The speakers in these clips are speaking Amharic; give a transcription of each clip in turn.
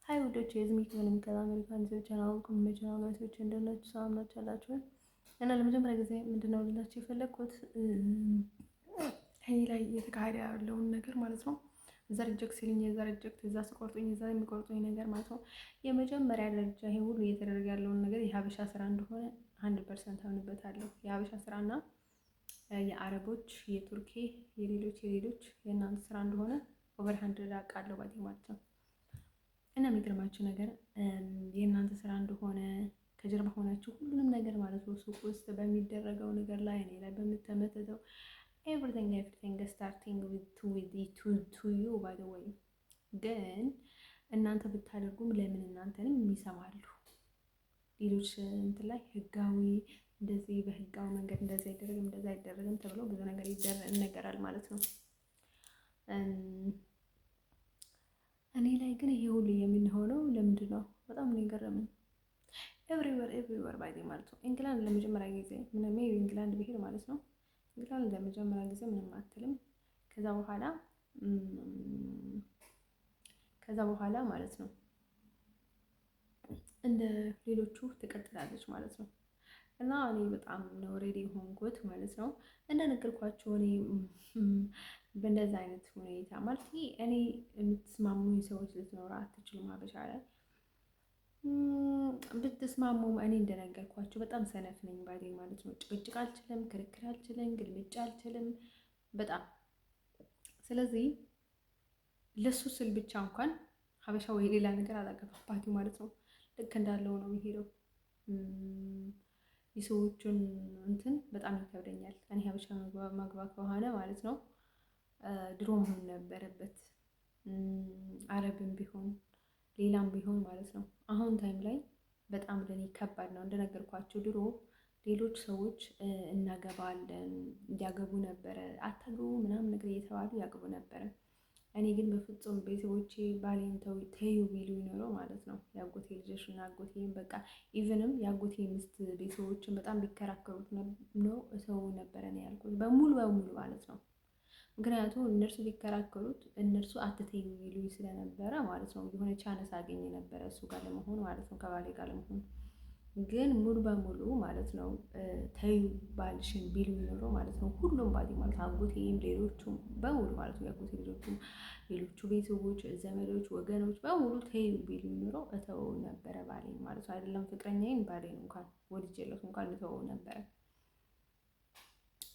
ሀይ ውዶች የዝሚት ምንም ከአሜሪካን ዩቲዩብ ቻናል ቻናል ጋይሶች እንደናችሁ ሰላም ናችሁ አላችሁ። እና ለመጀመሪያ ጊዜ ምንድነው ልላችሁ የፈለግኩት እኔ ላይ እየተካሄደ ያለውን ነገር ማለት ነው። እዛ ሪጀክት ሲልኝ የዛ ሪጀክት እዛ ስቆርጡኝ እዛ የሚቆርጡኝ ነገር ማለት ነው። የመጀመሪያ ደረጃ ይሄ ሁሉ እየተደረገ ያለውን ነገር የሀበሻ ስራ እንደሆነ 100% አምንበታለሁ። የሀበሻ ስራና የአረቦች የቱርኪ የሌሎች የእናንተ ስራ እንደሆነ ኦቨር 100 አውቃለሁ ባቴ ማለት ነው። እና የሚገርማችሁ ነገር የእናንተ ስራ እንደሆነ ከጀርባ ሆናችሁ ሁሉንም ነገር ማለት ነው ሱቅ ውስጥ በሚደረገው ነገር ላይ እኔ ላይ በምተመተተው ኤቭሪቲንግ ስታርቲንግ ቱ ዩ ባይ ዘ ወይ ግን እናንተ ብታደርጉም ለምን እናንተንም ይሰማሉ። ሌሎች እንትን ላይ ህጋዊ እንደዚህ በህጋዊ መንገድ እንደዚህ አይደረግም ተብሎ ብዙ ነገር ይነገራል ማለት ነው። እኔ ላይ ግን ይሄ ሁሉ የምንሆነው ለምንድን ነው? በጣም ነው የገረመኝ። ኤቭሪዌር ባይ ማለት ነው። ኢንግላንድ ለመጀመሪያ ጊዜ ምንም ኢንግላንድ ብሄድ ማለት ነው። ኢንግላንድ ለመጀመሪያ ጊዜ ምንም አትልም። ከዛ በኋላ ማለት ነው እንደ ሌሎቹ ትቀጥላለች ማለት ነው። እና እኔ በጣም ነው ሬዲ ሆንኩት ማለት ነው። እንደነገርኳቸው እኔ በእንደዛ አይነት ሁኔታ ማለት እኔ የምትስማሙኝ ሰዎች ልትኖሩ አትችሉም። ሀበሻ ላይ ብትስማሙም እኔ እንደነገርኳቸው በጣም ሰነፍ ነኝ ባይ ማለት ነው። ጭቅጭቅ አልችልም፣ ክርክር አልችልም፣ ግልምጫ አልችልም በጣም ስለዚህ ለሱ ስል ብቻ እንኳን ሀበሻ ወይ ሌላ ነገር አላገባባቲ ማለት ነው። ልክ እንዳለው ነው የሚሄደው። የሰዎቹን እንትን በጣም ይከብደኛል። እኔ ሀበሻ ማግባት ከሆነ ማለት ነው ድሮ መሆን ነበረበት። አረብም ቢሆን ሌላም ቢሆን ማለት ነው። አሁን ታይም ላይ በጣም ለኔ ከባድ ነው። እንደነገርኳቸው ድሮ ሌሎች ሰዎች እናገባለን ያገቡ ነበረ፣ አታግቡ ምናምን ነገር እየተባሉ ያገቡ ነበረ። እኔ ግን በፍጹም ቤተሰቦቼ ባሌን ተዩ ቢሉ ይኖረው ማለት ነው የአጎቴ ልጆች እና አጎቴን በቃ ኢቭንም የአጎቴ ሚስት ቤተሰቦችን በጣም ቢከራከሩት ነው ሰው ነበረ ነው ያልኩት በሙሉ ማለት ነው። ምክንያቱም እነርሱ ቢከራከሩት እነርሱ አትተዩ ይሉኝ ስለነበረ ማለት ነው። የሆነ ቻንስ አገኘ ነበረ እሱ ጋር ለመሆን ማለት ነው፣ ከባሌ ጋር ለመሆን ግን ሙሉ በሙሉ ማለት ነው ተዩ ባልሽን ቢሉ ኖሮ ማለት ነው ሁሉም ባሌ ማለት አጎቴም ሌሎቹም በሙሉ ማለት ነው የአጎቴ ልጆቹም ሌሎቹ ቤተሰቦች ዘመዶች ወገኖች በሙሉ ተዩ ቢሉ ኖሮ እተወው ነበረ ባሌን ማለት ነው። አይደለም ፍቅረኛዬን ባሌን እንኳን ወድጄለት እንኳን እተወው ነበረ።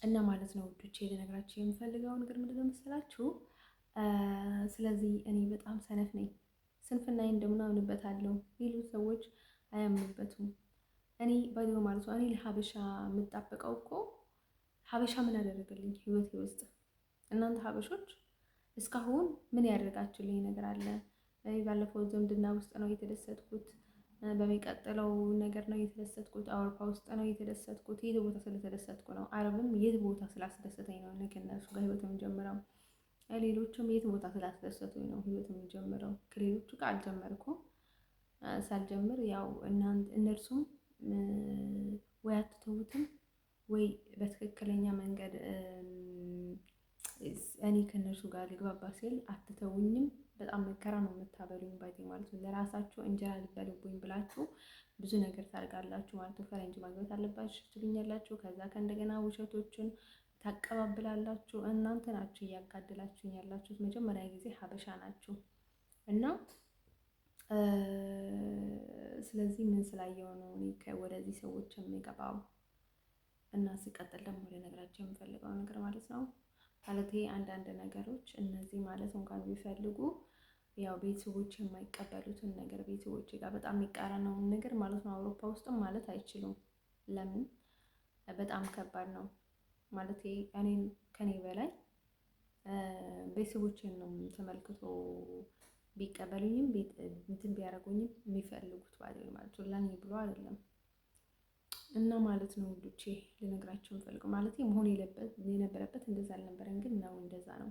እና ማለት ነው ውዶቼ ልነግራችሁ የምፈልገው ነገር ምንድነው መሰላችሁ? ስለዚህ እኔ በጣም ሰነፍ ነኝ። ስንፍናዬን እንደምን አምንበታለሁ ሌሉ ሰዎች አያምኑበትም። እኔ ባይዶ ማለት ነው እኔ ለሀበሻ የምጣበቀው እኮ ሀበሻ ምን አደረገልኝ ህይወቴ ውስጥ? እናንተ ሀበሾች እስካሁን ምን ያደርጋችሁልኝ ነገር አለ? ባለፈው ዝምድና ውስጥ ነው የተደሰትኩት፣ በሚቀጥለው ነገር ነው የተደሰትኩት፣ አውሮፓ ውስጥ ነው የተደሰትኩት። የት ቦታ ስለተደሰትኩ ነው። አረብም የት ቦታ ስላስደሰተኝ ነው ከእነሱ ጋር ህይወት የምጀምረው። ሌሎችም የት ቦታ ስላስደሰቱኝ ነው ህይወት የምጀምረው። ከሌሎቹ ጋር አልጀመርኩም። ሳልጀምር ያው እነርሱም ወይ አትተውትም ወይ በትክክለኛ መንገድ እኔ ከእነርሱ ጋር ልግባባ ሲል አትተውኝም። በጣም መከራ ነው የምታበሉኝ ባይ ማለት ነው። ለራሳችሁ እንጀራ ልበልቡኝ ብላችሁ ብዙ ነገር ታደርጋላችሁ ማለት ነው። ፈረንጅ ማግባት አለባችሁ ትሉኛላችሁ። ከዛ ከእንደገና ውሸቶችን ታቀባብላላችሁ። እናንተ ናችሁ እያጋደላችሁኝ ያላችሁት። መጀመሪያ ጊዜ ሀበሻ ናችሁ እና ስለዚህ ምን ስላየው ነው እኔ ወደዚህ ሰዎች የሚገባው? እና ሲቀጥል ደግሞ ልነግራችሁ የምፈልገው ነገር ማለት ነው ማለት አንዳንድ ነገሮች እነዚህ ማለት እንኳን ቢፈልጉ ያው ቤተሰቦች የማይቀበሉትን ነገር ቤተሰቦች ጋር በጣም የሚቃረነውን ነገር ማለት ነው አውሮፓ ውስጥም ማለት አይችሉም። ለምን? በጣም ከባድ ነው ማለት እኔን ከኔ በላይ ቤተሰቦቼን ነው ተመልክቶ ቢቀበሉኝም እንትን ቢያደርጉኝም የሚፈልጉት ማለት ነው ለኔ ብሎ አይደለም። እና ማለት ነው ውዶቼ ልነግራችሁ የምፈልገው ማለት መሆን የነበረበት እንደዛ አልነበረም፣ ግን ነው እንደዛ ነው።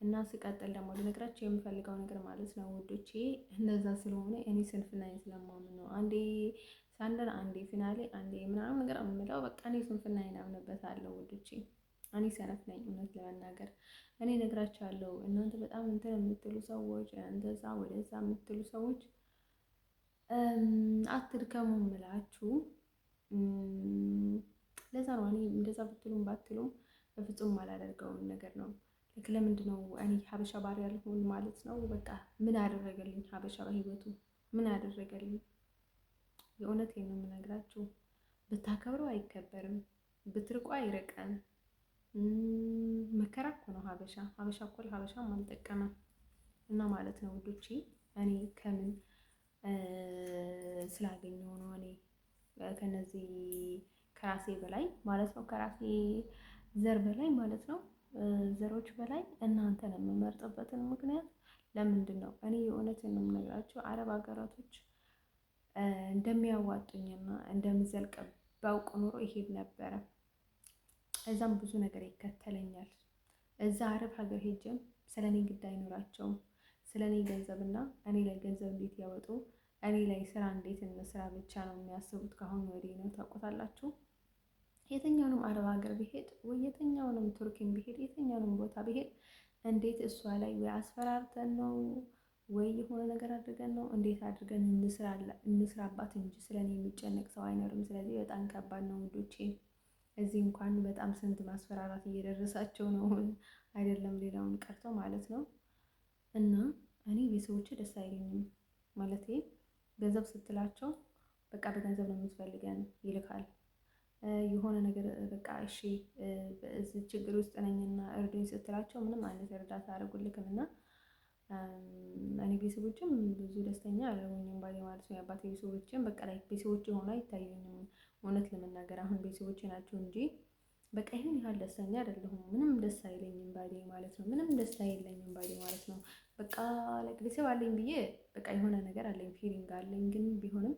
እና ሲቀጥል ደግሞ ልነግራችሁ የምፈልገው ነገር ማለት ነው ውዶቼ እንደዛ ስለሆነ እኔ ስንፍናዬን ስለማምን ነው። አንዴ ሳንደር አንዴ ፊናሌ አንዴ ምናምን ነገር የምለው በቃ እኔ ስንፍናዬን አምንበታለሁ ውዶቼ። እኔ ሰነፍ ነኝ እውነት ለመናገር። እኔ እነግራችኋለሁ እናንተ በጣም እንትን የምትሉ ሰዎች እንደዛ ወደዛ የምትሉ ሰዎች አትድከሙ እምላችሁ። ለዛ ነው እኔ እንደዛ ብትሉም ባትሉም በፍጹም አላደርገውም ነገር ነው። ልክ ለምንድን ነው እኔ ሀበሻ ባሪያ ልሆን ማለት ነው? በቃ ምን አደረገልኝ ሀበሻ በህይወቱ ምን አደረገልኝ? የእውነቴን ነው የምነግራችሁ። ብታከብረው አይከበርም፣ ብትርቆ አይርቀም። መከራ እኮ ነው ሀበሻ። ሀበሻ እኮ ለሀበሻም አልጠቀመም እና ማለት ነው ውዶቼ። እኔ ከምን ስላገኘው ነው እኔ ከነዚህ ከራሴ በላይ ማለት ነው ከራሴ ዘር በላይ ማለት ነው ዘሮች በላይ እናንተን የምመርጥበትን ምክንያት ለምንድን ነው? እኔ የእውነትን ነው የምነግራችሁ። አረብ ሀገራቶች እንደሚያዋጡኝና እንደምዘልቅ ባውቅ ኖሮ ይሄድ ነበረ። እዛም ብዙ ነገር ይከተለኛል። እዛ አረብ ሀገር ሄጀም ስለ እኔ ግድ አይኖራቸውም። ስለ እኔ ገንዘብና እኔ ላይ ገንዘብ እንዴት ያወጡ፣ እኔ ላይ ስራ እንዴት እንስራ ብቻ ነው የሚያስቡት። ከአሁን ወዲህ ነው ታውቁታላችሁ። የትኛውንም አረብ ሀገር ቢሄድ ወይ የትኛውንም ቱርኪን ቢሄድ የትኛውንም ቦታ ቢሄድ እንዴት እሷ ላይ ወይ አስፈራርተን ነው ወይ የሆነ ነገር አድርገን ነው እንዴት አድርገን እንስራባት እንጂ ስለኔ የሚጨነቅ ሰው አይኖርም። ስለዚህ በጣም ከባድ ነው ውዶቼ። እዚህ እንኳን በጣም ስንት ማስፈራራት እየደረሳቸው ነው፣ አይደለም ሌላውን ቀርቶ ማለት ነው። እና እኔ ቤተሰቦቼ ደስ አይለኝም ማለት ገንዘብ ስትላቸው በቃ በገንዘብ ነው የምትፈልገን ይልካል። የሆነ ነገር በቃ እሺ እዚህ ችግር ውስጥ ነኝና እርዱኝ ስትላቸው ምንም አይነት እርዳታ አያደርጉልክም። እና እኔ ቤተሰቦችም ብዙ ደስተኛ አላደረጉኝም ባሌ ማለት ነው። የአባቴ ቤተሰቦችም በቃ ላይ ቤተሰቦች ሆኖ አይታዩኝም። እውነት ለመናገር አሁን ቤተሰቦቼ ናቸው እንጂ በቃ ይሄን ያህል ደስተኛ አይደለሁም። ምንም ደስ አይለኝም ባሌ ማለት ነው። ምንም ደስ አይለኝም ባሌ ማለት ነው። በቃ ቤተሰብ አለኝ ብዬ በቃ የሆነ ነገር አለኝ ፊሊንግ አለኝ፣ ግን ቢሆንም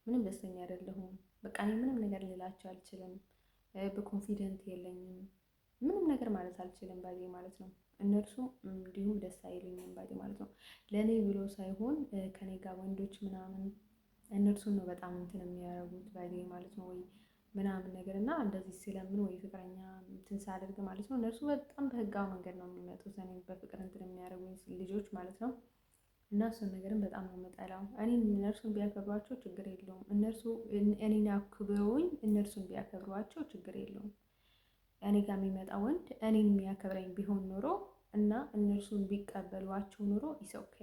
ምንም ደስተኛ አይደለሁም። በቃ እኔ ምንም ነገር ልላቸው አልችልም። በኮንፊደንት የለኝም። ምንም ነገር ማለት አልችልም ባሌ ማለት ነው። እነርሱም እንዲሁም ደስ አይለኝም ባሌ ማለት ነው። ለእኔ ብሎ ሳይሆን ከኔ ጋር ወንዶች ምናምን እነርሱን ነው በጣም እንትን የሚያደርጉት ባሌ ማለት ነው። ወይ ምናምን ነገር እና እንደዚህ ስለምን ወይ ፍቅረኛ እንትን ሳደርግ ማለት ነው እነርሱ በጣም በህጋዊ መንገድ ነው የሚመጡት እኔ በፍቅር እንትን የሚያደርጉኝ ልጆች ማለት ነው። እና እሱን ነገርም በጣም ነው የምጠላው። እኔን እነርሱን ቢያከብሯቸው ችግር የለውም። እነርሱ እኔን አክብረውኝ እነርሱን ቢያከብሯቸው ችግር የለውም። እኔ ጋር የሚመጣ ወንድ እኔን የሚያከብረኝ ቢሆን ኖሮ እና እነርሱን ቢቀበሏቸው ኖሮ ኢስ ኦኬ።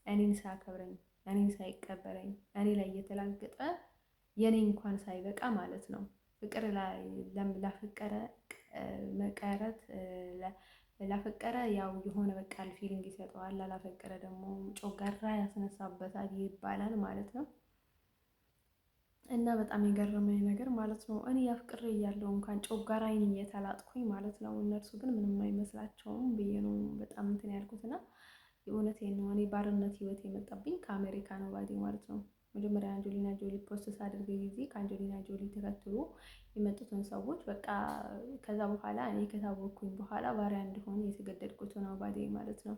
እኔን ሳያከብረኝ እኔን ሳይቀበለኝ እኔ ላይ እየተላገጠ የኔ እንኳን ሳይበቃ ማለት ነው ፍቅር ላይ ላፈቀረ መቀረት ላፈቀረ ያው የሆነ በቃ ፊሊንግ ይሰጠዋል፣ ላላፈቀረ ደግሞ ጮጋራ ያስነሳበታል ይባላል ማለት ነው። እና በጣም የገረመኝ ነገር ማለት ነው እኔ ያፍቅሬ እያለሁ እንኳን ጮጋራዬን እየተላጥኩኝ ማለት ነው። እነርሱ ግን ምንም አይመስላቸውም ብዬ ነው በጣም እንትን ያልኩትና የእውነቴን ነው። እኔ ባርነት ህይወት የመጣብኝ ከአሜሪካ ነው ባዴ ማለት ነው። መጀመሪያ አንጀሊና ጆሊ ፖስት ሳደርግ ጊዜ ከአንጀሊና ጆሊ ተከትሎ የመጡትን ሰዎች በቃ ከዛ በኋላ እኔ ከታወቅኩኝ በኋላ ባሪያ እንድሆን የተገደድኩት ነው ባዴ ማለት ነው።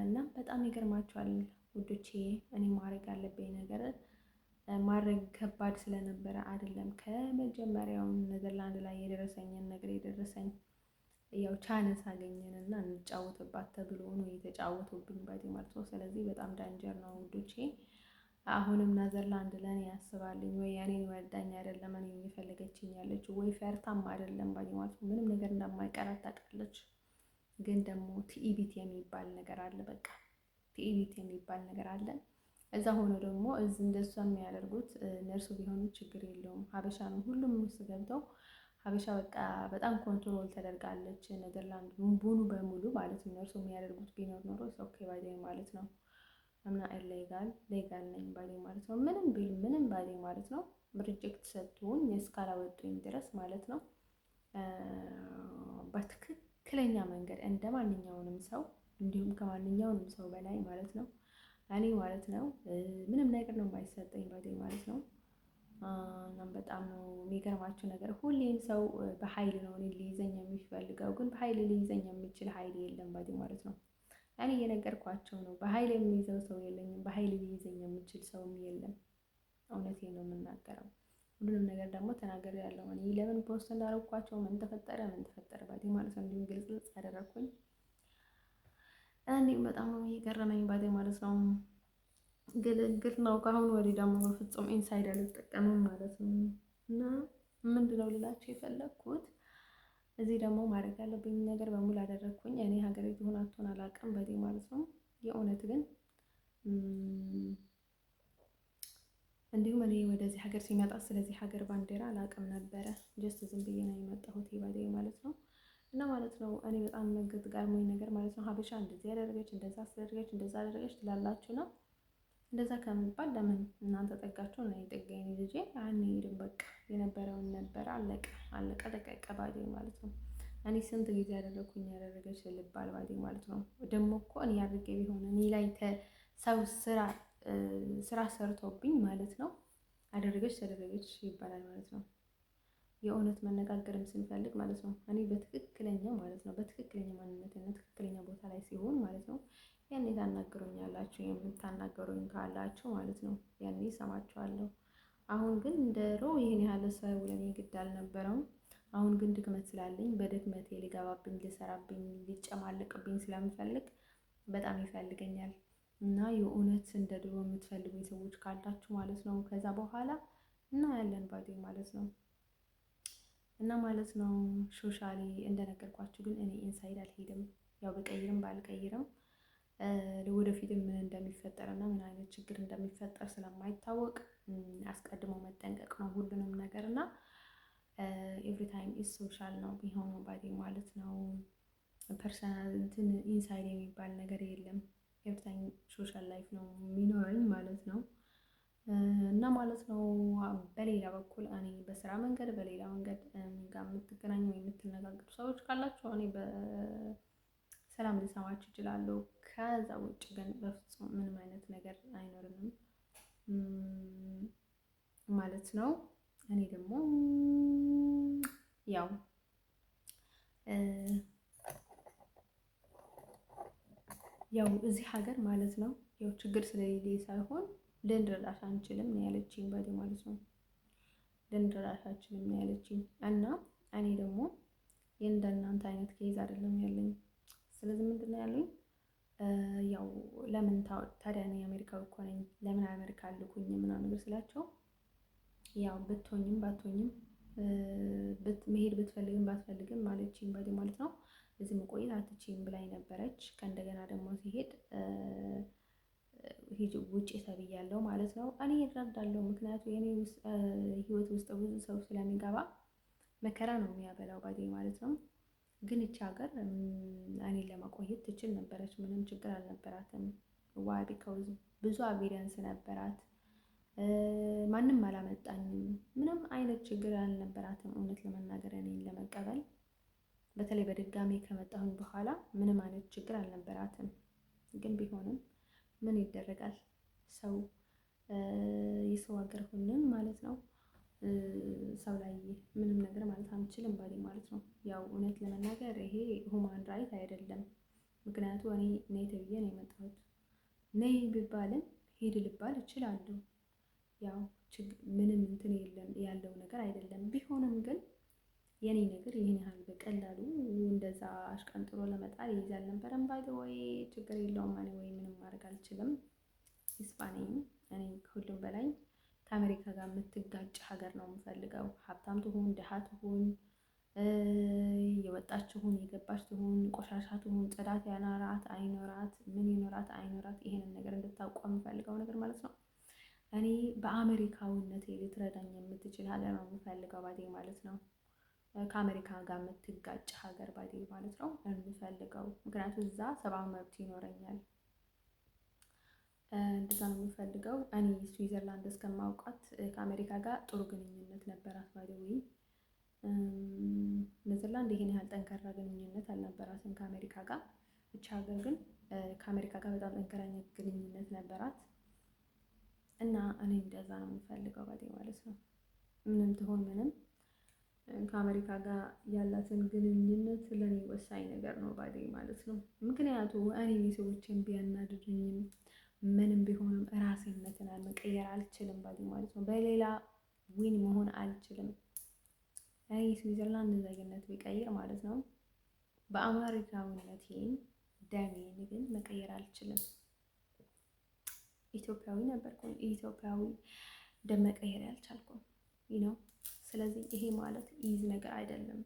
እና በጣም ይገርማቸዋል ውዶቼ። እኔ ማድረግ ያለብኝ ነገር ማድረግ ከባድ ስለነበረ አይደለም። ከመጀመሪያውን ኔዘርላንድ ላይ የደረሰኝን ነገር የደረሰኝ ያው ቻንስ አገኘንና እንጫወትባት ተብሎ ነው የተጫወቱብኝ ባዴ ማለት ነው። ስለዚህ በጣም ዳንጀር ነው ውዶቼ። አሁንም ኔዘርላንድ ለእኔ ያስባልኝ ወይ እኔን ወዳኝ አይደለም እኔን እየፈለገችኝ ያለችው ወይ ፈርታም አይደለም ባዴ ማለት ነው። ምንም ነገር እንደማይቀራት ታውቃለች። ግን ደግሞ ትዕቢት የሚባል ነገር አለ። በቃ ትዕቢት የሚባል ነገር አለ። እዛ ሆኖ ደግሞ እዚህ እንደሷ የሚያደርጉት ነርሱ ቢሆኑ ችግር የለውም። ሀበሻ ነው ሁሉም ውስጥ ገብተው ሀበሻ በቃ በጣም ኮንትሮል ተደርጋለች ኔዘርላንድ ሙሉ በሙሉ ማለት ነው። እነርሱ የሚያደርጉት ቢኖር ኖሮ ኦኬ ባዴ ማለት ነው። እና ሌጋል ነኝ ባዴ ማለት ነው። ምንም ቢል ምንም ባዴ ማለት ነው። ሪጀክት ሰጥቶኝ እስካላወጡኝ ድረስ ማለት ነው በትክክለኛ መንገድ እንደ ማንኛውንም ሰው እንዲሁም ከማንኛውንም ሰው በላይ ማለት ነው እኔ ማለት ነው ምንም ነገር ነው የማይሰጠኝ ባዴ ማለት ነው። እናም በጣም ነው የሚገርማችሁ ነገር ሁሌም ሰው በኃይል ነው እኔ ሊይዘኝ የሚፈልገው፣ ግን በኃይል ሊይዘኝ የሚችል ኃይል የለም ባዴ ማለት ነው። እኔ እየነገርኳቸው ነው። በኃይል የሚይዘው ሰው የለኝም፣ በኃይል ሊይዘኝ የሚችል ሰውም የለም። እውነቴን ነው የምናገረው። ሁሉንም ነገር ደግሞ ተናግሬያለሁ። እኔ ለምን ፖስት እንዳደረኳቸው ምን ተፈጠረ ባዴ ማለት ነው። እንዲሁም ግልጽ ያደረኩኝ እንዲሁም በጣም ነው የገረመኝ ባዴ ማለት ነው። ግልግል ነው። ከአሁን ወዲህ ደግሞ በፍጹም ኢንሳይድ አልጠቀምም ማለት ነው። እና ምንድነው ልላችሁ የፈለግኩት እዚህ ደግሞ ማድረግ ያለብኝ ነገር በሙሉ አደረግኩኝ። እኔ ሀገሬ ትሆን አትሆን አላውቅም በዴ ማለት ነው። የእውነት ግን እንዲሁም እኔ ወደዚህ ሀገር ሲመጣ ስለዚህ ሀገር ባንዲራ አላውቅም ነበረ። ጀስት ዝም ብዬ ነው የመጣሁት በዴ ማለት ነው። እና ማለት ነው እኔ በጣም ገርሞኝ ነገር ማለት ነው ሀበሻ እንደዚህ ያደረገች እንደዛ አስደረገች እንደዛ አደረገች ትላላችሁ ነው። እንደዛ ከሚባል ለምን እናንተ ጠጋችሁ እና የጠጋኝ ልጄ አንሄድም በቃ የነበረውን ነበረ አለቀ ደቀቀ ባዴ ማለት ነው። እኔ ስንት ጊዜ ያደረገች ልባል ባዴ ማለት ነው። ደግሞ እኮ እኔ አድርጌ ቢሆን እኔ ላይ ሰው ስራ ሰርቶብኝ ማለት ነው አደረገች ተደረገች ይባላል ማለት ነው። የእውነት መነጋገርም ስንፈልግ ማለት ነው እኔ በትክክለኛ ማለት ነው በትክክለኛ ማንነትና ትክክለኛ ቦታ ላይ ሲሆን ማለት ነው ያኔ ታናግሩኛላችሁ የምታናገሩኝ ካላችሁ ማለት ነው ያኔ እሰማችኋለሁ። አሁን ግን እንደ ይሄን ያህል ሰው ለኔ ግድ አልነበረውም። አሁን ግን ድክመት ስላለኝ በድክመቴ ሊገባብኝ ሊሰራብኝ ሊጨማልቅብኝ ስለምፈልግ በጣም ይፈልገኛል። እና የእውነት እንደ ድሮ የምትፈልጉኝ ሰዎች ካላችሁ ማለት ነው ከዛ በኋላ እና ያለን ባዴ ማለት ነው። እና ማለት ነው ሶሻሊ እንደነገርኳችሁ ግን እኔ ኢንሳይድ አልሄድም። ያው በቀይርም ባልቀይርም ለወደፊትም ምን እንደሚፈጠር እና ምን አይነት ችግር እንደሚፈጠር ስለማይታወቅ አስቀድሞ መጠንቀቅ ነው ሁሉንም ነገር እና ኤቭሪ ታይም ኢዝ ሶሻል ነው ቢሆነው ባዴ ማለት ነው። ፐርሰናል እንትን ኢንሳይድ የሚባል ነገር የለም። ኤቭሪ ታይም ሶሻል ላይፍ ነው የሚኖረኝ ማለት ነው። እና ማለት ነው በሌላ በኩል እኔ በስራ መንገድ በሌላ መንገድ ጋር የምትገናኙ ወይ የምትነጋገሩ ሰዎች ካላችሁ እኔ በሰላም ልሰማችሁ እችላለሁ። ከዛ ውጭ ግን በፍጹም ምንም አይነት ነገር አይኖርንም ማለት ነው። እኔ ደግሞ ያው እዚህ ሀገር ማለት ነው ያው ችግር ስለሌለ ሳይሆን ልንረዳሽ አንችልም ነው ያለችኝ ባዴ ማለት ነው። ልንረዳሽ አንችልም ነው ያለችኝ እና እኔ ደግሞ የእንደናንተ አይነት ኬዝ አይደለም ያለኝ። ስለዚህ ምንድን ነው ያለኝ ያው ለምን ታዲያ እኔ አሜሪካዊ እኮ ነኝ ለምን አሜሪካ ልኩኝ ምናምን ነገር ስላቸው ያው ብትሆኝም ባትሆኝም መሄድ ብትፈልግም ባትፈልግም ማለችኝ ባዴ ማለት ነው። እዚህ መቆየት አትችይም ብላኝ ነበረች። ከእንደገና ደግሞ ሲሄድ ሂጂ ውጪ ተብያለሁ ማለት ነው። እኔ እረዳለሁ ምክንያቱም የኔ ህይወት ውስጥ ብዙ ሰው ስለሚገባ መከራ ነው የሚያበላው ባዴ ማለት ነው። ግን እቺ ሀገር እኔን ለማቆየት ትችል ነበረች፣ ምንም ችግር አልነበራትም። ዋይ ቢካውዝ ብዙ ኤቪደንስ ነበራት። ማንም አላመጣኝም፣ ምንም አይነት ችግር አልነበራትም። እውነት ለመናገር እኔን ለመቀበል በተለይ በድጋሚ ከመጣሁኝ በኋላ ምንም አይነት ችግር አልነበራትም። ግን ቢሆንም ምን ይደረጋል ሰው የሰው ሀገር ሆነን ማለት ነው ሰው ላይ ምንም ነገር ማለት አንችልም ባዴ ማለት ነው። ያው እውነት ለመናገር ይሄ ሁማን ራይት አይደለም። ምክንያቱ እኔ ነይ ተብዬ ነው የመጣሁት። ነይ ቢባልም ሄድ ልባል እችላለሁ። ያው ምንም እንትን የለም ያለው ነገር አይደለም። ቢሆንም ግን የኔ ነገር ይህን ያህል በቀላሉ እንደዛ አሽቀንጥሮ ለመጣል ይይዛል ነበረም ባይ ዘ ወይ ችግር የለውም። እኔ ወይ ምንም ማድረግ አልችልም። ሂስፓኒም እኔ ከሁሉም በላይ ከአሜሪካ ጋር የምትጋጭ ሀገር ነው የምፈልገው። ሀብታም ትሁን ድሃ ትሁን የወጣች ትሁን የገባች ትሁን ቆሻሻ ትሁን ጽዳት ያኖራት አይኖራት ምን ይኖራት አይኖራት ይሄንን ነገር እንድታውቋ የምፈልገው ነገር ማለት ነው። እኔ በአሜሪካዊነቴ ልትረዳኝ የምትችል ሀገር ነው የምፈልገው ባዴ ማለት ነው። ከአሜሪካ ጋር የምትጋጭ ሀገር ባዴ ማለት ነው የምፈልገው። ምክንያቱም እዛ ሰብአዊ መብት ይኖረኛል። እንደዛ ነው የምፈልገው። እኔ ስዊዘርላንድ እስከማውቃት ከአሜሪካ ጋር ጥሩ ግንኙነት ነበራት ባይ ዘ ዌይ። ኔዘርላንድ ይሄን ያህል ጠንካራ ግንኙነት አልነበራትም ከአሜሪካ ጋር። ብቻ ሀገር ግን ከአሜሪካ ጋር በጣም ጠንካራ ግንኙነት ነበራት እና እኔ እንደዛ ነው የምፈልገው ባዴ ማለት ነው። ምንም ትሆን ምንም ከአሜሪካ ጋር ያላትን ግንኙነት ለኔ ወሳኝ ነገር ነው ባዴ ማለት ነው። ምክንያቱ እኔ ቤተሰቦቼን ቢያናድዱኝም ምንም ቢሆንም ራሴነትን መቀየር አልችልም ባዴ ማለት ነው። በሌላ ዊን መሆን አልችልም። እኔ ስዊዘርላንድ ዜግነት ቢቀይር ማለት ነው በአሜሪካዊነቴ ደሜን ግን መቀየር አልችልም። ኢትዮጵያዊ ነበርኩኝ። ኢትዮጵያዊ ደም መቀየር ያልቻልኩም ነው። ስለዚህ ይሄ ማለት ኢዝ ነገር አይደለም።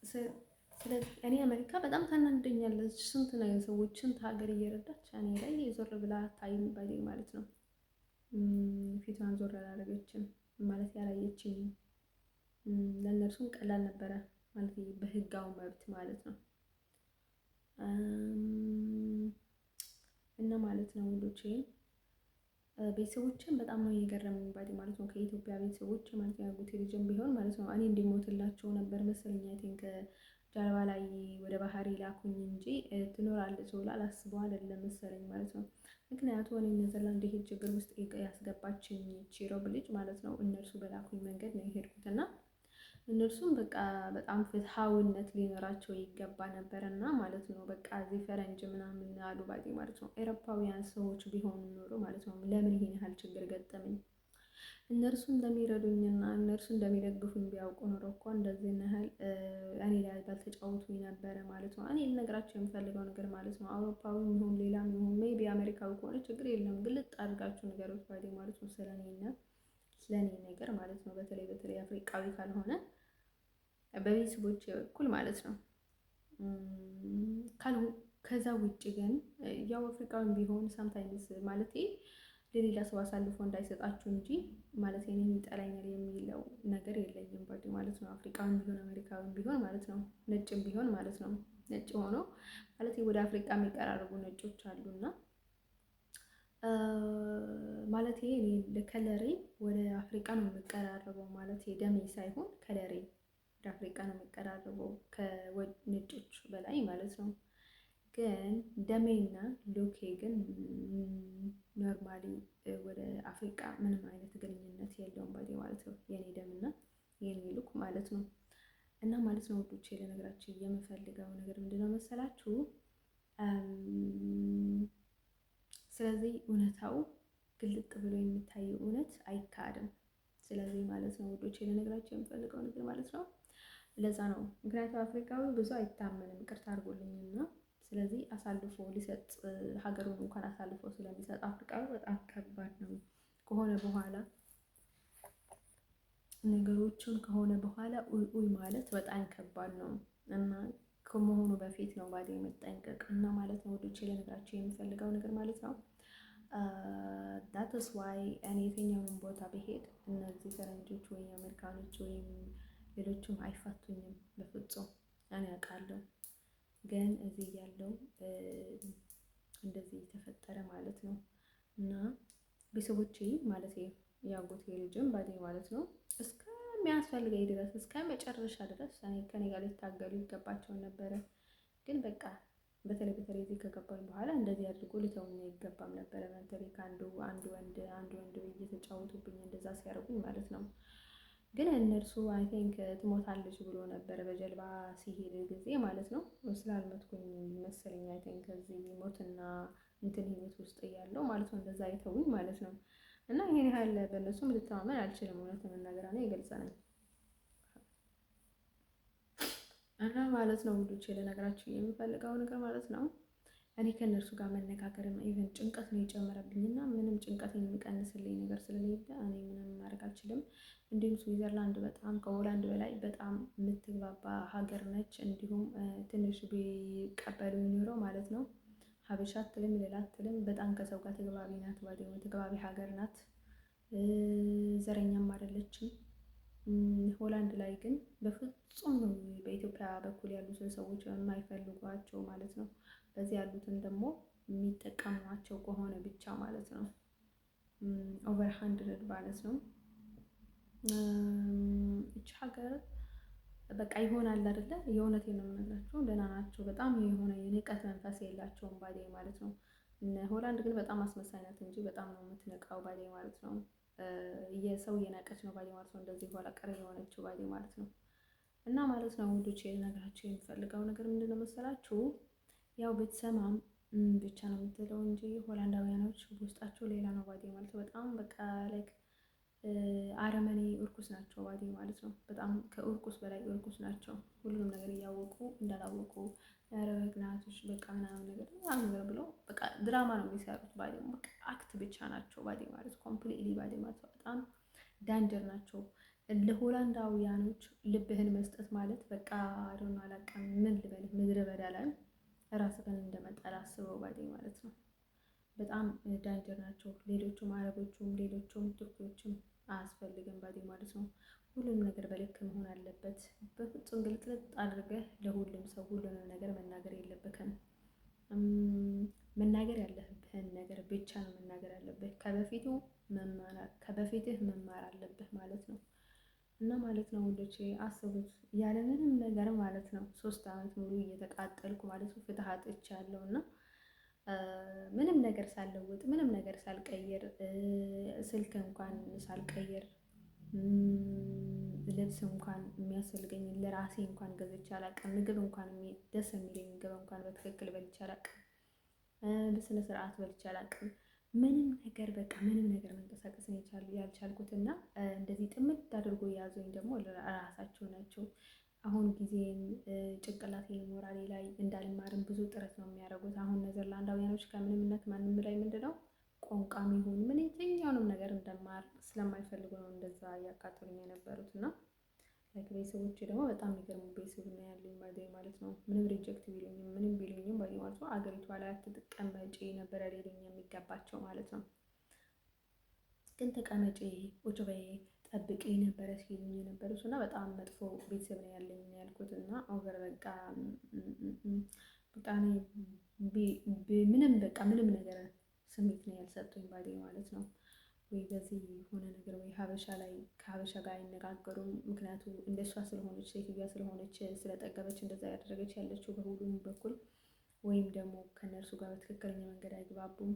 ስለዚህ እኔ አሜሪካ በጣም ታናደኛለች። ስንት ነገር ሰዎች ስንት ሀገር እየረዳች እኔ ላይ ዞር ብላ ታይም ባይ ማለት ነው። ፊቷን ዞር አላደረገችም ማለት ያላየችኝ። ለእነርሱም ቀላል ነበረ ማለት በህጋው መብት ማለት ነው። እና ማለት ነው ውዶቼ ቤተሰቦችን በጣም ነው እየገረመኝ ባዲ ማለት ነው። ከኢትዮጵያ ቤተሰቦች ማለት ነው ያጉት ልጅም ቢሆን ማለት ነው እኔ እንዲሞትላቸው ነበር መሰለኝ። አይ ቲንክ ጀርባ ላይ ወደ ባህር ላኩኝ እንጂ ትኖራለች ብላ አላስበው አይደለም መሰለኝ ማለት ነው። ምክንያቱም እኔ ኔዘርላንድ ይሄ ችግር ውስጥ ያስገባችኝ ቺሮብ ልጅ ማለት ነው እነርሱ በላኩኝ መንገድ ነው የሄድኩት እና እነርሱም በቃ በጣም ፍትሃዊነት ሊኖራቸው ይገባ ነበር እና ማለት ነው። በቃ እዚህ ፈረንጅ ምናምን አሉ ባዲ ማለት ነው። ኤሮፓውያን ሰዎች ቢሆኑ ኖሮ ማለት ነው ለምን ይሄን ያህል ችግር ገጠመኝ? እነርሱ እንደሚረዱኝና እነርሱ እንደሚደግፉኝ ቢያውቁ ኖሮ እኮ እንደዚህ ያህል እኔ ላይ ባልተጫወቱኝ ነበረ ማለት ነው። እኔ ልነግራቸው የምፈልገው ነገር ማለት ነው አውሮፓዊ ይሁን ሌላም ይሁን ሜቢ አሜሪካዊ ከሆነ ችግር የለም፣ ግልጥ አድርጋችሁ ነገሮች ባዲ ማለት ነው ስለኔ ነገር ማለት ነው። በተለይ አፍሪካዊ ካልሆነ በቤተሰቦች በኩል ማለት ነው። ከዛ ውጭ ግን ያው አፍሪካዊ ቢሆን ሳምታይምስ ማለት ለሌላ ሰው አሳልፎ እንዳይሰጣችሁ እንጂ ማለት እኔን ይጠላኛል የሚለው ነገር የለኝም ባዲ ማለት ነው። አፍሪካዊ ቢሆን አሜሪካዊ ቢሆን ማለት ነው፣ ነጭም ቢሆን ማለት ነው። ነጭ ሆኖ ማለት ወደ አፍሪካ የሚቀራረቡ ነጮች አሉና ማለት እኔ ለከለሬ ወደ አፍሪካ ነው የሚቀራረበው ማለት ደሜ ሳይሆን ከለሬ ወደ አፍሪካ ነው የሚቀራረበው ከነጮች በላይ ማለት ነው። ግን ደሜና ሉኬ ግን ኖርማሊ ወደ አፍሪካ ምንም አይነት ግንኙነት የለውም ባዲ ማለት ነው። የኔ ደምና የኔ ሉክ ማለት ነው። እና ማለት ነው ውዶቼ ለነገራችሁ የምፈልገው ነገር ምንድነው መሰላችሁ? ስለዚህ እውነታው ግልጥ ብሎ የሚታየው እውነት አይካድም። ስለዚህ ማለት ነው ውዶቼ ለነገራችሁ የምፈልገው ነገር ማለት ነው ለዛ ነው። ምክንያቱም አፍሪካዊ ብዙ አይታመንም፣ ይቅርታ አድርጎልኝና ስለዚህ አሳልፎ ሊሰጥ ሀገሩን እንኳን አሳልፎ ስለሚሰጥ አፍሪካዊ በጣም ከባድ ነው ከሆነ በኋላ ነገሮችን ከሆነ በኋላ ኡይ ማለት በጣም ከባድ ነው እና ከመሆኑ በፊት ነው ባዲ መጠንቀቅ እና ማለት ነው ወዶቼ ለነገራችሁ የምፈልገው ነገር ማለት ነው። ዳትስ ዋይ እኔ የትኛውንም ቦታ ብሄድ እነዚህ ፈረንጆች ወይም አሜሪካኖች ወይም ሌሎችም አይፋቱኝም በፍጹም እኔ አውቃለሁ። ግን እዚህ ያለው እንደዚህ ተፈጠረ ማለት ነው እና ቤተሰቦቼ ማለት ያጎቴ ልጅም ባዲ ማለት ነው እስከሚያስፈልገኝ ድረስ እስከ መጨረሻ ድረስ ከኔ ጋር ሊታገሉ ይገባቸውን ነበረ። ግን በቃ በተለይ እዚህ ከገባኝ በኋላ እንደዚህ አድርጎ ሊተውኝ አይገባም ነበረ። በተለይ አንድ ወንድ እየተጫወቱብኝ እንደዛ ሲያደርጉኝ ማለት ነው። ግን እነርሱ አይ ቲንክ ትሞታለች ብሎ ነበር በጀልባ ሲሄድ ጊዜ ማለት ነው። ስላልመትኩኝ መሰለኝ አይ ቲንክ እዚህ ሞትና እንትን ህይወት ውስጥ እያለው ማለት ነው እንደዛ አይተውኝ ማለት ነው። እና ይሄን ያህል በእነሱም ልተማመን አልችልም፣ እውነት ለመናገር እኔ ግልጽ ነኝ እና ማለት ነው ውዶቼ ለነገራችሁ የምፈልገው ነገር ማለት ነው እኔ ከእነርሱ ጋር መነጋገርም ኢቨን ጭንቀት ነው የጨመረብኝና ምንም ጭንቀት የሚቀንስልኝ ነገር ስለሌለ እኔ ምንም ማድረግ አልችልም። እንዲሁም ስዊዘርላንድ በጣም ከሆላንድ በላይ በጣም የምትግባባ ሀገር ነች። እንዲሁም ትንሽ ቢቀበሉ ኖረው ማለት ነው ሀበሻ አትልም ሌላ አትልም፣ በጣም ከሰው ጋር ተግባቢ ናት፣ ተግባቢ ሀገር ናት፣ ዘረኛም አይደለችም። ሆላንድ ላይ ግን በፍጹም ነው በኢትዮጵያ በኩል ያሉትን ሰዎች የማይፈልጓቸው ማለት ነው። በዚህ ያሉትን ደግሞ የሚጠቀሟቸው ከሆነ ብቻ ማለት ነው ኦቨር 100 ማለት ነው። እቺ ሀገር በቃ ይሆናል አይደለ? የእውነቴን ነው የምነግራቸው ደህና ናቸው። በጣም የሆነ የንቀት መንፈስ የላቸውም ባዴ ማለት ነው። ሆላንድ ግን በጣም አስመሳይ ናት እንጂ በጣም ነው የምትነቃው ባዴ ማለት ነው። የሰው እየናቀች ነው ባዴ ማለት ነው። እንደዚህ ኋላ ቀር የሆነችው ባዴ ማለት ነው። እና ማለት ነው ውዶቼ ልነግራችሁ የምፈልገው ነገር ምንድነው መሰላችሁ? ያው ብትሰማም ብቻ ነው የምትለው እንጂ ሆላንዳውያኖች ውስጣቸው ሌላ ነው ባዴ ማለት ነው። በጣም በቃ ላይክ አረመኔ እርኩስ ናቸው ባዴ ማለት ነው። በጣም ከእርኩስ በላይ እርኩስ ናቸው። ሁሉንም ነገር እያወቁ እንዳላወቁ ኧረ በእናትሽ በቃ ምናምን ነገር ምናምን ነገር ብለው በቃ ድራማ ነው የሚሰሩት። ባዴ በቃ አክት ብቻ ናቸው። ባዴ ማለት ኮምፕሊትሊ ባዴ ማለት በጣም ዳንጀር ናቸው። ለሆላንዳውያኖች ልብህን መስጠት ማለት በቃ አዶና አላውቅም ምን ልበልህ፣ ምድረ በዳ ላይ ራስህን እንደመጣል አስበው ባዴ ማለት ነው። በጣም ዳንጀር ናቸው። ሌሎቹም አረቦቹም ሌሎቹም ቱርኮችም አያስፈልግም ባዴ ማለት ነው። ሁሉም ነገር በልክ መሆን አለበት። በፍጹም ግልጥልጥ አድርገህ ለሁሉም ሰው ሁሉንም ነገር መናገር የለብህም። መናገር ያለብህን ነገር ብቻ ነው መናገር ያለብህ። ከበፊትህ መማር አለብህ ማለት ነው። እና ማለት ነው ወንዶቼ አስቡት፣ ያለምንም ነገር ማለት ነው 3 ዓመት ሙሉ እየተቃጠልኩ ማለት ነው ፍትህ አጥቻለሁ እና ምንም ነገር ሳልለውጥ ምንም ነገር ሳልቀይር ስልክ እንኳን ሳልቀይር ልብስ እንኳን የሚያስፈልገኝ ለራሴ እንኳን ገዝቼ አላውቅም። ምግብ እንኳን ደስ የሚለኝ ምግብ እንኳን በትክክል በልቼ አላውቅም። በስነ ስርዓት በልቼ አላውቅም። ምንም ነገር በቃ ምንም ነገር መንቀሳቀስ ያልቻልኩት እና እንደዚህ ጥምድ አድርጎ የያዙኝ ደግሞ ራሳቸው ናቸው። አሁን ጊዜን ጭንቅላቴን ሞራሌ ላይ እንዳልማርም ብዙ ጥረት ነው የሚያደርጉት። አሁን ኔዘርላንዳውያኖች ከምንምነት ማንም ላይ ምንድነው ቋንቋም ይሁን ምን የትኛውንም ነገር እንደማር ስለማይፈልጉ ነው እንደዛ እያቃጠሉኝ የነበሩት። እና ቤተሰቦቼ ደግሞ በጣም የሚገርሙ ቤተሰብ ነው ያለኝ ማለት ነው። ምንም ሪጀክት ቢሉኝም ምንም ቢሉኝም ማለት ነው አገሪቷ ላይ አትቀመጪ ነበረ ሊሉኝ የሚገባቸው ማለት ነው። ግን ተቀመጪ ቁጭ በይ ጠብቂ ነበረ ሲሉኝ የነበሩት እና በጣም መጥፎ ቤተሰብ ነው ያለኝ ያልኩት። እና ኦቨር በቃ ምንም በቃ ምንም ነገር ስሜት ነው ያልሰጡኝ ባዴ ማለት ነው። ወይ በዚህ የሆነ ነገር ወይ ሀበሻ ላይ ከሀበሻ ጋር አይነጋገሩም። ምክንያቱም እንደሷ ስለሆነች ሴትዮዋ ስለሆነች ስለጠገበች እንደዛ ያደረገች ያለችው በሁሉም በኩል፣ ወይም ደግሞ ከነርሱ ጋር በትክክለኛ መንገድ አይግባቡም፣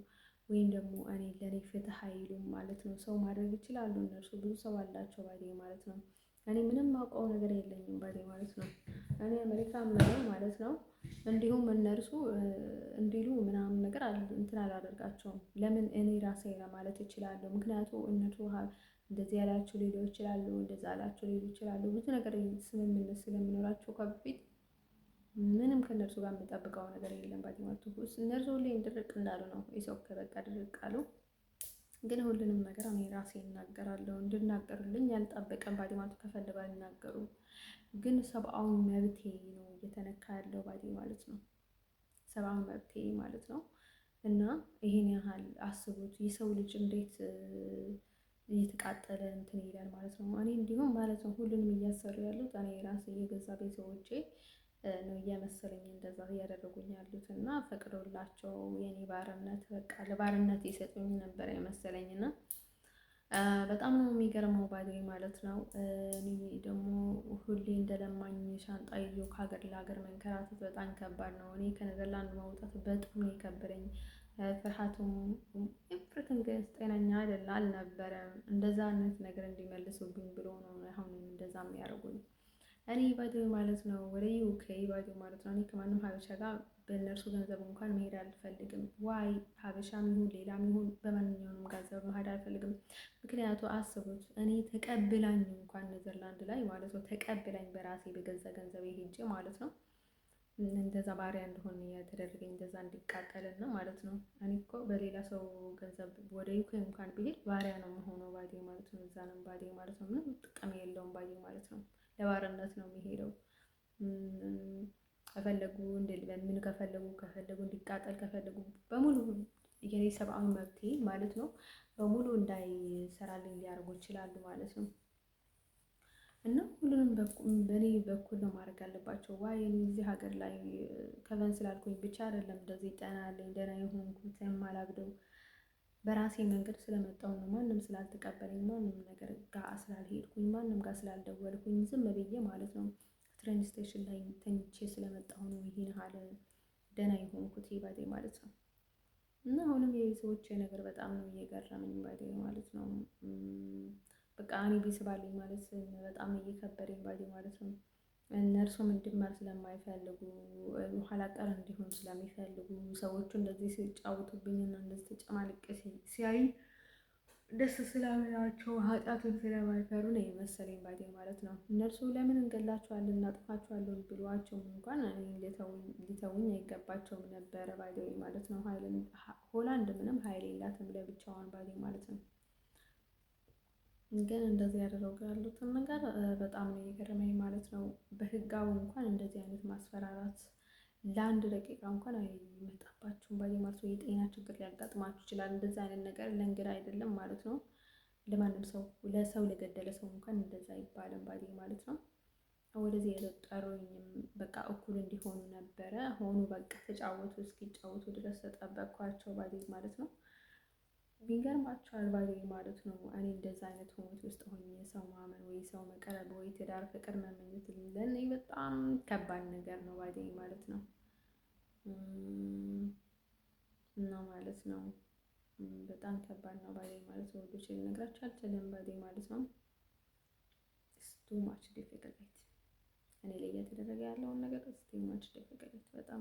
ወይም ደግሞ ለእኔ ፍትህ አይሉም ማለት ነው። ሰው ማድረግ ይችላሉ እነርሱ፣ ብዙ ሰው አላቸው ባዴ ማለት ነው። እኔ ምንም አውቀው ነገር የለኝም ባዴ ማለት ነው። እኔ አሜሪካ ምለው ማለት ነው። እንዲሁም እነርሱ እንዲሉ ምናምን ነገር እንትን አላደርጋቸውም። ለምን እኔ ራሴ ማለት እችላለሁ። ምክንያቱም እነርሱ እንደዚህ ያላችሁ ሊሉ ይችላሉ፣ እንደዛ ያላችሁ ሊሉ ይችላሉ። ብዙ ነገር ስምምነት ስለሚኖራቸው ከበፊት ምንም ከእነርሱ ጋር የምጠብቀው ነገር የለም ባዴ ማለት ነው። እነርሱ ሁሌ ድርቅ እንዳሉ ነው የሰው በቃ ድርቅ አሉ። ግን ሁሉንም ነገር እኔ ራሴ እናገራለሁ። እንድናገሩልኝ ያልጠበቀም ባዴ ማለት ከፈልጋ አይናገሩም። ግን ሰብአዊ መብቴ ነው እየተነካ ያለው ባዴ ማለት ነው። ሰብአዊ መብቴ ማለት ነው። እና ይሄን ያህል አስቡት፣ የሰው ልጅ እንዴት እየተቃጠለ እንትን ይላል ማለት ነው። እኔ እንዲሁም ማለት ነው ሁሉንም እያሰሩ ያሉት እኔ ራሴ የገዛ ቤተሰቦቼ ነው እየመሰለኝ እንደዛ እያደረጉኝ ያሉት እና ፈቅዶላቸው የኔ ባርነት በቃ ለባርነት የሰጡኝ ነበር የመሰለኝ። እና በጣም ነው የሚገርመው ባዴ ማለት ነው። እኔ ደግሞ ሁሌ እንደለማኝ ሻንጣ ይዞ ከሀገር ለሀገር መንከራተት በጣም ከባድ ነው። እኔ ከኔዘርላንድ መውጣት በጣም ነው የከበደኝ። ፍርሃቱም ኤቭሪቲንግ ጤነኛ አልነበረም። እንደዛ አይነት ነገር እንዲመልሱብኝ ብሎ ነው አሁን እንደዛ የሚያደርጉኝ። እኔ ባዴ ማለት ነው ወደ ዩኬ ባዴ ማለት ነው። እኔ ከማንም ሀበሻ ጋር በእነርሱ ገንዘብ እንኳን መሄድ አልፈልግም። ዋይ ሀበሻም ይሁን ሌላም ይሁን በማንኛውም ገንዘብ መሄድ አልፈልግም። ምክንያቱ አስቡት፣ እኔ ተቀብላኝ እንኳን ኔዘርላንድ ላይ ማለት ነው ተቀብላኝ በራሴ በገዛ ገንዘብ ሄጄ ማለት ነው እንደዛ ባሪያ እንደሆነ ያተደረገኝ እንደዛ እንዲቃጠልና ማለት ነው። እኔ እኮ በሌላ ሰው ገንዘብ ወደ ዩኬ እንኳን ብሄድ ባሪያ ነው የምሆነው ባዴ ማለት ነው። እዛ ነው ባዴ ማለት ነው። ምንም ጥቅም የለውም ባዴ ማለት ነው። ለባርነት ነው የሚሄደው። ከፈለጉ ምን ከፈለጉ እንዲቃጠል ከፈለጉ በሙሉ የኔ ሰብአዊ መብቴ ማለት ነው በሙሉ እንዳይሰራልኝ ሊያደርጉ ይችላሉ ማለት ነው። እና ሁሉንም በእኔ በኩል ነው ማድረግ አለባቸው። ዋይ እኔ እዚህ ሀገር ላይ ከቨን ስላልኩኝ ብቻ አይደለም እንደዚህ ጤና ያለኝ ደህና የሆንኩት የማላብደው በራሴ መንገድ ስለመጣሁ ነው። ማንም ስላልተቀበለኝ፣ ማንም ነገር ጋር ስላልሄድኩኝ፣ ማንም ጋር ስላልደወልኩኝ ዝም ብዬ ማለት ነው ትሬን ስቴሽን ላይ ተኝቼ ስለመጣሁ ነው ይሄን ያህል ደህና የሆንኩት ባዴ ማለት ነው። እና አሁንም የቤተሰቦቼ ነገር በጣም ነው እየገረመኝ ባዴ ማለት ነው። በቃ እኔ ቢስባልኝ ማለት በጣም እየከበደኝ ባዴ ማለት ነው። እነርሱም እንድማር ስለማይፈልጉ ኋላ ቀር እንዲሆን ስለሚፈልጉ ሰዎቹ እንደዚህ ሲጫወቱብኝና እንደዚህ ተጨማልቄ ሲያዩ ደስ ስላላቸው ኃጢአቱን ስለማይፈሩ ነው የመሰለኝ ባዴ ማለት ነው። እነርሱ ለምን እንገላቸዋለን እናጥፋቸዋለን ብሏቸውም እንኳን ሊተውኝ አይገባቸውም ነበረ ባዴ ማለት ነው። ሆላንድ ምንም ኃይል የላትም ለብቻዋን ባዴ ማለት ነው። ግን እንደዚህ ያደረጉ ያሉትን ነገር በጣም ነው የገረመኝ ማለት ነው። በህጋዊ እንኳን እንደዚህ አይነት ማስፈራራት ለአንድ ደቂቃ እንኳን አይመጣባችሁም ባዴ ማለት ነው። የጤና ችግር ሊያጋጥማችሁ ይችላል። እንደዚህ አይነት ነገር ለእንግዳ አይደለም ማለት ነው። ለማንም ሰው ለሰው ለገደለ ሰው እንኳን እንደዛ አይባልም ባዴ ማለት ነው። ወደዚህ የጠሩኝም በቃ እኩል እንዲሆኑ ነበረ ሆኑ በቃ ተጫወቱ እስኪጫወቱ ድረስ ተጠበቅኳቸው ባዴ ማለት ነው። ይገርማቸዋል ባዴ ማለት ነው። እኔ እንደዛ አይነት ህይወት ውስጥ ሆኜ ሰው ማመን ወይ ሰው መቀረብ ወይ ትዳር ፍቅር መመኘት ለኔ በጣም ከባድ ነገር ነው ባዴ ማለት ነው። እና ማለት ነው በጣም ከባድ ነው ባዴ ማለት ነው። ወዶች ልነግራችሁ አልችልም ባዴ ማለት ነው። ቱ ማች ዲፊከልት እኔ ላይ እየተደረገ ያለውን ነገር ቱ ማች ዲፊከልት በጣም